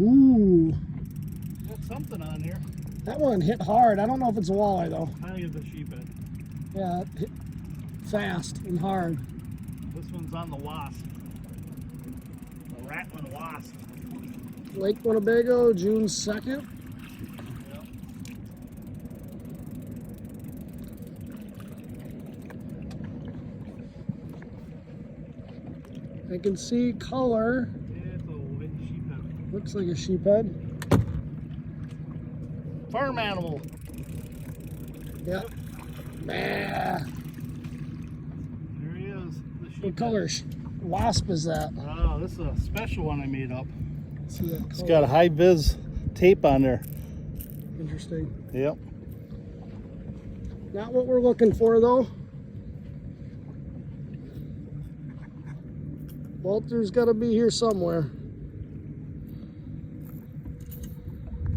Ooh. Got something on here. That one hit hard. I don't know if it's a walleye though. I think it's a sheephead. Yeah, it hit fast and hard. This one's on the wasp. The rattling wasp. Lake Winnebago, June 2nd. Yep. I can see color. Yeah, it's a little bit sheephead. Looks like a sheephead. Farm animal. Yep. Bah. There he is. The sheephead. What color wasp is that? Oh, this is a special one I made up. See that It's color? got a high vis tape on there. Interesting. Yep. Not what we're looking for though. Walter's got to be here somewhere.